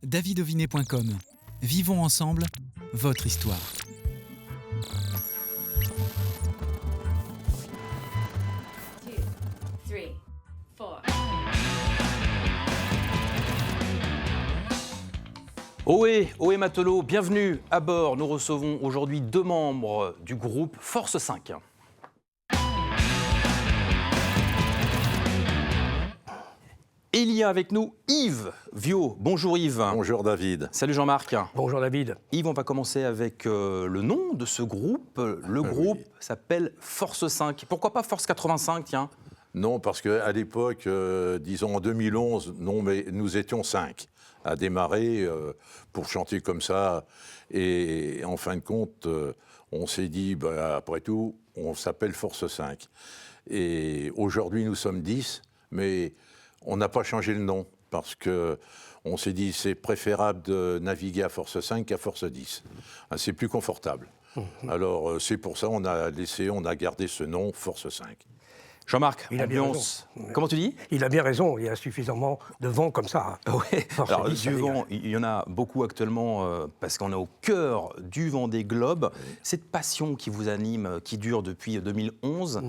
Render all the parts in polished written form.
davidovinet.com. Vivons ensemble votre histoire. Ohé matelot, bienvenue à bord. Nous recevons aujourd'hui 2 membres du groupe Force 5. Et il y a avec nous Yves Viau. Bonjour Yves. Bonjour David. Salut Jean-Marc. Bonjour David. Yves, on va commencer avec le nom de ce groupe. Le groupe s'appelle Force 5. Pourquoi pas Force 85, tiens? Non, parce qu'à l'époque, disons en 2011, non, mais nous étions 5 à démarrer pour chanter comme ça. Et en fin de compte, on s'est dit, après tout, on s'appelle Force 5. Et aujourd'hui, nous sommes 10, mais on n'a pas changé le nom parce qu'on s'est dit c'est préférable de naviguer à Force 5 qu'à Force 10. C'est plus confortable. Alors c'est pour ça qu'on a gardé ce nom Force 5. Jean-Marc, ambiance. Comment tu dis? Il a bien raison, il y a suffisamment de vent comme ça. Oui, alors du vent, il y en a beaucoup actuellement parce qu'on est au cœur du Vendée Globe. Cette passion qui vous anime, qui dure depuis 2011,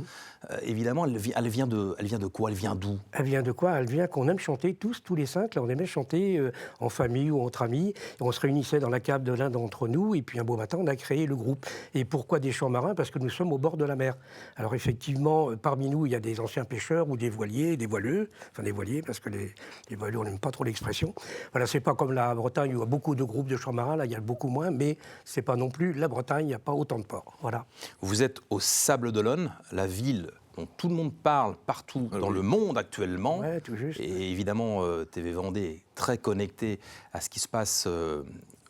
évidemment, elle vient de quoi? Elle vient d'où? Elle vient de quoi? Elle vient qu'on aime chanter tous les 5. Là, on aimait chanter en famille ou entre amis. Et on se réunissait dans la cave de l'un d'entre nous et puis un beau matin, on a créé le groupe. Et pourquoi des chants marins? Parce que nous sommes au bord de la mer. Alors effectivement, parmi nous, il y a des anciens pêcheurs ou des voiliers, des voileux, enfin des voiliers, parce que les voileux, on n'aime pas trop l'expression. Voilà, c'est pas comme la Bretagne où il y a beaucoup de groupes de chants marins, là il y a beaucoup moins, mais c'est pas non plus la Bretagne, il n'y a pas autant de ports. Voilà. Vous êtes au Sable d'Olonne, la ville dont tout le monde parle partout dans le monde actuellement. Ouais, tout juste. Et évidemment, TV Vendée est très connecté à ce qui se passe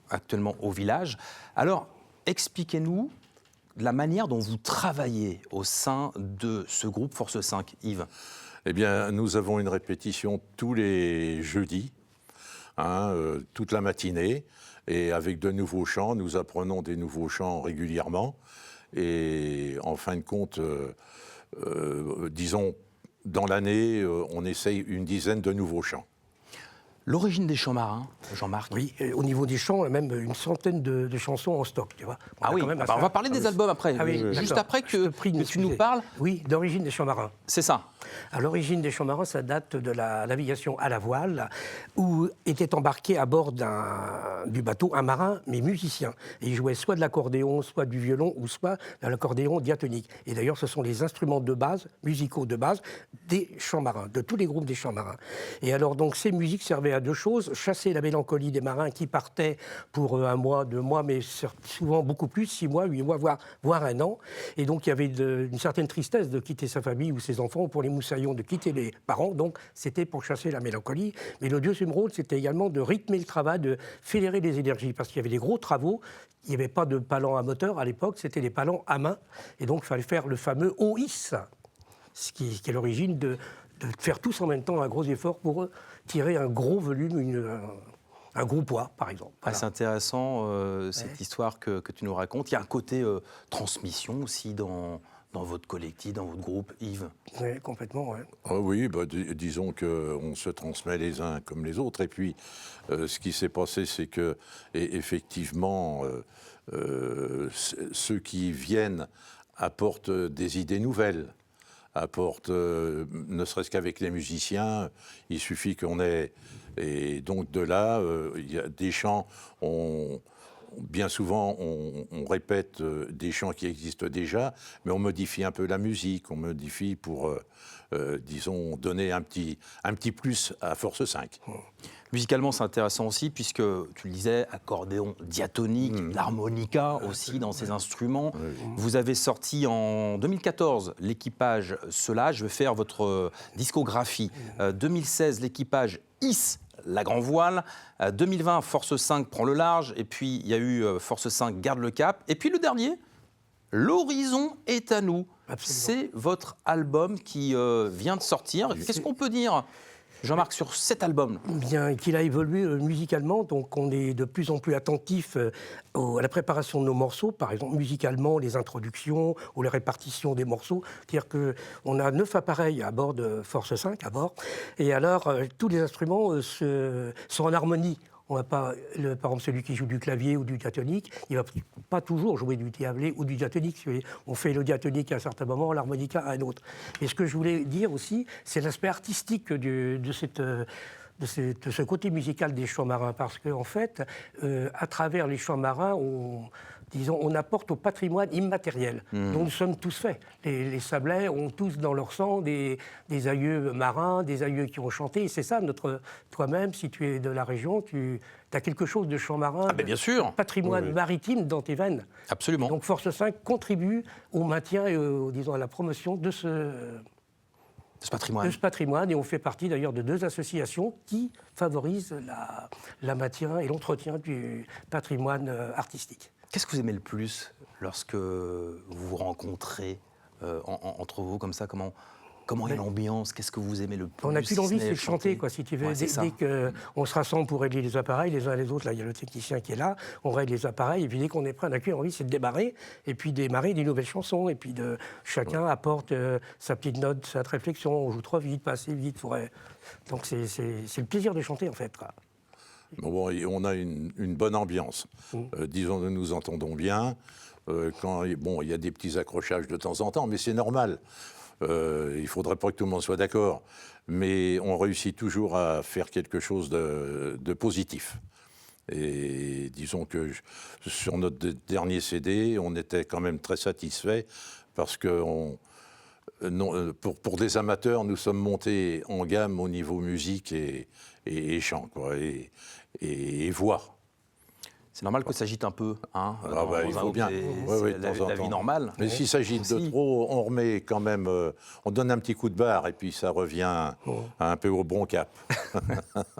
actuellement au village. Alors, expliquez-nous la manière dont vous travaillez au sein de ce groupe Force 5, Yves. Eh bien, nous avons une répétition tous les jeudis, toute la matinée, et avec de nouveaux chants. Nous apprenons des nouveaux chants régulièrement. Et en fin de compte, disons, dans l'année, on essaye une dizaine de nouveaux chants. L'origine des chants marins, Jean-Marc? Oui, au niveau des chants, on a même une centaine de chansons en stock, tu vois. On va parler des albums après. Juste après que tu nous parles. Oui, d'origine des chants marins. C'est ça. À l'origine des chants marins, ça date de la navigation à la voile, où était embarqué à bord du bateau un marin, mais musicien. Et il jouait soit de l'accordéon, soit du violon, ou soit de l'accordéon diatonique. Et d'ailleurs, ce sont les instruments de base, musicaux de base, des chants marins, de tous les groupes des chants marins. Et alors, donc, ces musiques servaient à 2 choses, chasser la mélancolie des marins qui partaient pour 1 mois, 2 mois, mais souvent beaucoup plus, 6 mois, 8 mois, voire 1 an. Et donc, il y avait une certaine tristesse de quitter sa famille ou ses enfants, ou pour les moussaillons de quitter les parents, donc c'était pour chasser la mélancolie. Mais le deuxième rôle, c'était également de rythmer le travail, de fédérer les énergies, parce qu'il y avait des gros travaux, il n'y avait pas de palan à moteur à l'époque, c'était des palans à main, et donc il fallait faire le fameux OIS, ce qui est l'origine de faire tous en même temps un gros effort pour tirer un gros volume, un gros poids, par exemple. Voilà. C'est intéressant, cette histoire que tu nous racontes. Il y a un côté transmission aussi dans votre collectif, dans votre groupe, Yves? Oui, complètement, oui. Oui, disons qu'on se transmet les uns comme les autres. Et puis, ce qui s'est passé, c'est que, effectivement, ceux qui viennent apportent des idées nouvelles, apportent, ne serait-ce qu'avec les musiciens, il suffit qu'on ait... Et donc, de là, il y a des chants... Bien souvent, on répète des chants qui existent déjà, mais on modifie un peu la musique, on modifie pour, disons, donner un petit plus à Force 5. Musicalement, c'est intéressant aussi, puisque, tu le disais, accordéon diatonique, l'harmonica aussi dans ces instruments. Vous avez sorti en 2014 l'équipage Cela, je vais faire votre discographie. 2016, l'équipage Is la grand voile. 2020, Force 5 prend le large. Et puis, il y a eu Force 5 garde le cap. Et puis, le dernier, L'horizon est à nous. Absolument. C'est votre album qui vient de sortir. Qu'est-ce qu'on peut dire, Jean-Marc, sur cet album? Bien, qu'il a évolué musicalement, donc on est de plus en plus attentif à la préparation de nos morceaux, par exemple musicalement, les introductions ou les répartitions des morceaux. C'est-à-dire qu'on a 9 appareils à bord de Force 5, à bord, et alors tous les instruments sont en harmonie On va pas, par exemple, celui qui joue du clavier ou du diatonique, il ne va pas toujours jouer du diablé ou du diatonique. On fait le diatonique à un certain moment, l'harmonica à un autre. Et ce que je voulais dire aussi, c'est l'aspect artistique de ce côté musical des chants marins, parce qu'en fait, à travers les chants marins, on apporte au patrimoine immatériel dont nous sommes tous faits. Les Sablais ont tous dans leur sang des aïeux marins, des aïeux qui ont chanté. Et c'est ça, toi-même, si tu es de la région, tu as quelque chose de chant marin, bien sûr. de patrimoine maritime dans tes veines. Absolument. Donc Force 5 contribue au maintien et à la promotion de ce patrimoine. Et on fait partie d'ailleurs de 2 associations qui favorisent la maintien et l'entretien du patrimoine artistique. Qu'est-ce que vous aimez le plus lorsque vous vous rencontrez entre vous comme ça? Comment est l'ambiance? Qu'est-ce que vous aimez le plus? On n'a plus l'envie, c'est de chanter, quoi, si tu veux. Dès qu'on se rassemble pour régler les appareils, les uns les autres, là, il y a le technicien qui est là, on règle les appareils, et puis dès qu'on est prêt, on n'a qu'une envie, c'est de démarrer, et puis démarrer des nouvelles chansons, et puis chacun apporte sa petite note, sa réflexion, on joue trop vite, pas assez vite, donc c'est le plaisir de chanter, en fait, quoi. Bon, on a une bonne ambiance. Disons, nous nous entendons bien. Il y a des petits accrochages de temps en temps, mais c'est normal. Il ne faudrait pas que tout le monde soit d'accord. Mais on réussit toujours à faire quelque chose de positif. Et disons que sur notre dernier CD, on était quand même très satisfaits parce que pour des amateurs, nous sommes montés en gamme au niveau musique et chant, quoi, et voix. C'est normal que ça agite un peu, hein, il faut bien. C'est la vie normale. Mais s'il s'agit de trop, on remet quand même, on donne un petit coup de barre et puis ça revient un peu au bon cap.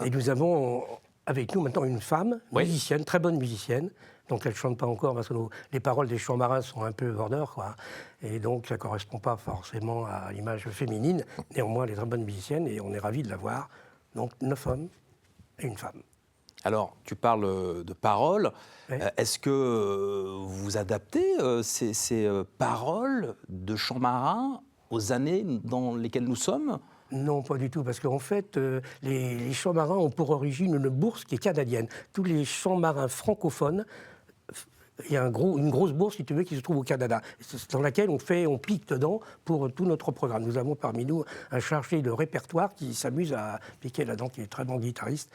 Et nous avons avec nous maintenant une femme, musicienne, très bonne musicienne. Donc elle ne chante pas encore parce que les paroles des chants marins sont un peu border, quoi. Et donc ça ne correspond pas forcément à l'image féminine. Néanmoins, elle est très bonne musicienne et on est ravis de la voir. Donc 9 hommes et une femme. Alors, tu parles de paroles. Est-ce que vous adaptez ces paroles de chants marins aux années dans lesquelles nous sommes? Non, pas du tout, parce qu'en fait, les chants marins ont pour origine une bourse qui est canadienne. Tous les chants marins francophones, il y a une grosse bourse, si tu veux, qui se trouve au Canada, dans laquelle on pique dedans pour tout notre programme. Nous avons parmi nous un chargé de répertoire qui s'amuse à piquer là-dedans, qui est très bon guitariste.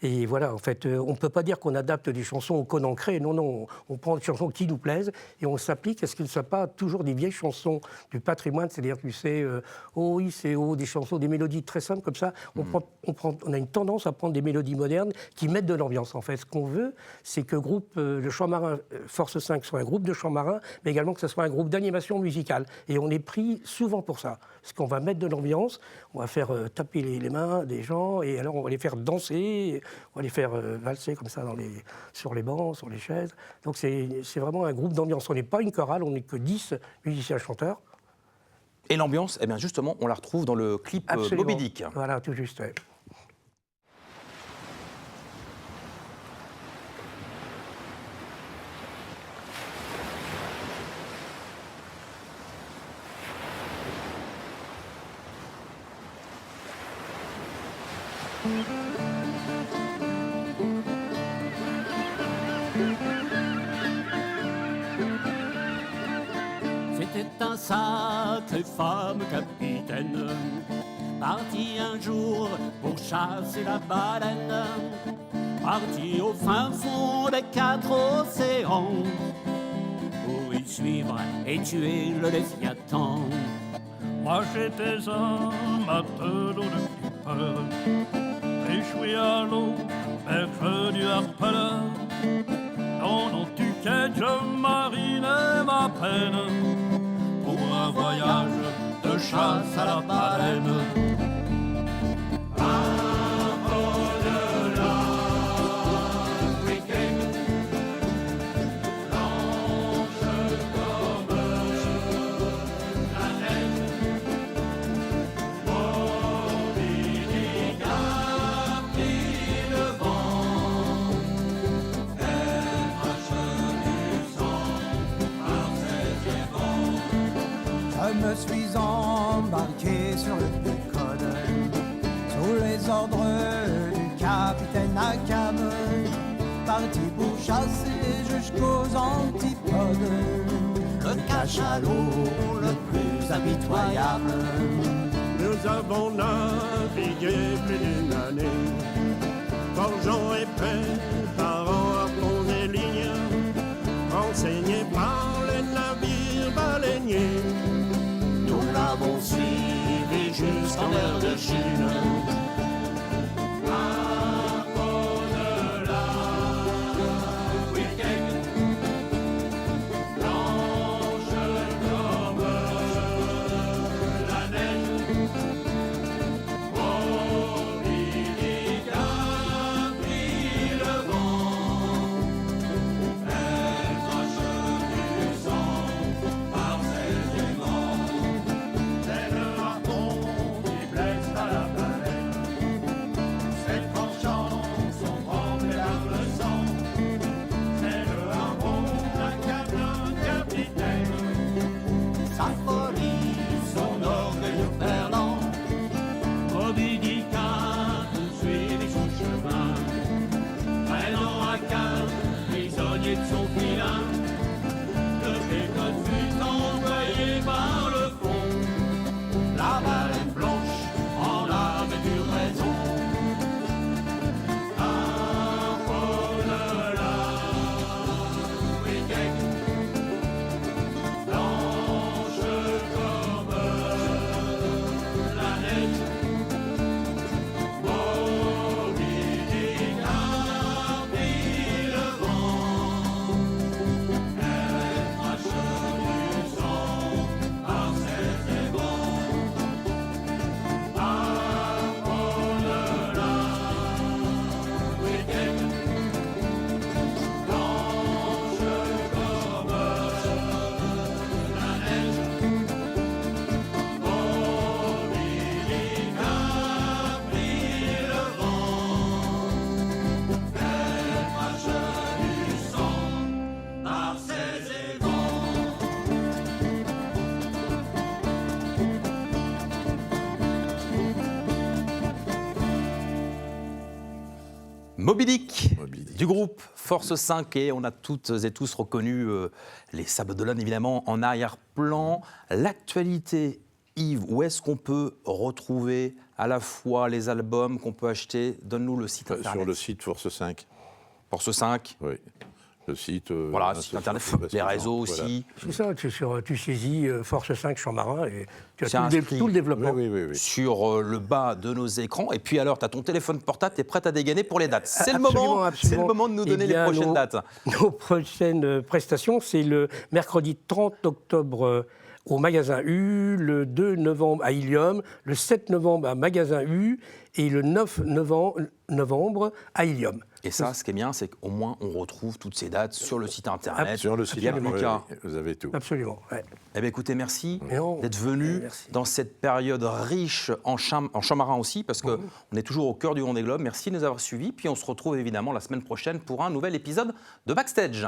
Et voilà, en fait, on ne peut pas dire qu'on adapte des chansons au code ancré. Non, on prend des chansons qui nous plaisent et on s'applique à ce qu'elles ne soient pas toujours des vieilles chansons du patrimoine, c'est-à-dire, tu sais, des chansons, des mélodies très simples comme ça. On a une tendance à prendre des mélodies modernes qui mettent de l'ambiance, en fait. Ce qu'on veut, c'est que le chant marin Force 5 soit un groupe de chant marin, mais également que ce soit un groupe d'animation musicale. Et on est pris souvent pour ça. Parce qu'on va mettre de l'ambiance, on va faire taper les mains des gens, et alors on va les faire danser, on va les faire valser comme ça sur les bancs, sur les chaises. Donc c'est vraiment un groupe d'ambiance. On n'est pas une chorale, on n'est que 10 musiciens-chanteurs. Et l'ambiance, eh bien justement, on la retrouve dans le clip Moby Dick. Voilà, tout juste. Ouais. C'était un sacré femme capitaine, parti un jour pour chasser la baleine, parti au fin fond des 4 océans, pour y suivre et tuer le Léviathan. Moi j'étais un matelot de flipper, échoué à l'eau, maître du harponneur. Non, tu quittes, je marinais ma peine pour un voyage de chasse à la baleine. Je me suis embarqué sur le Décode sous les ordres du capitaine Nakamoto. parti pour chasser jusqu'aux antipodes le cachalot le plus impitoyable. Nous avons navigué plus d'une année, forgeant et préparant harpons et lignes, enseignés par les navires baleiniers. Nous l'avons suivi jusqu'en mer de Chine. Moby Dick, du groupe Force 5, et on a toutes et tous reconnu les Sables d'Olonne, évidemment, en arrière-plan. L'actualité, Yves, où est-ce qu'on peut retrouver à la fois les albums qu'on peut acheter? Donne-nous le site internet. Sur le site Force 5. Force 5. Oui. Le site. Voilà, site internet, les réseaux aussi. C'est ça, tu saisis Force 5 Champ-Marin et tu as C'est tout le développement. Oui. Sur le bas de nos écrans. Et puis alors, tu as ton téléphone portable, tu es prêt à dégainer pour les dates. C'est le moment, Absolument. c'est le moment de nous donner les prochaines dates. Nos prochaines prestations, c'est le mercredi 30 octobre au Magasin U, le 2 novembre à Ilium, le 7 novembre à Magasin U et le 9 novembre à Ilium. Et ça, ce qui est bien, c'est qu'au moins, on retrouve toutes ces dates sur le site internet. Sur le site, Bien, Lucas. vous avez tout. Absolument. Ouais. Eh bien, écoutez, merci Non. d'être venu Merci. dans cette période riche en Champ-Marin aussi, parce qu'on est toujours au cœur du Vendée Globe. Merci de nous avoir suivis. Puis on se retrouve évidemment la semaine prochaine pour un nouvel épisode de Backstage.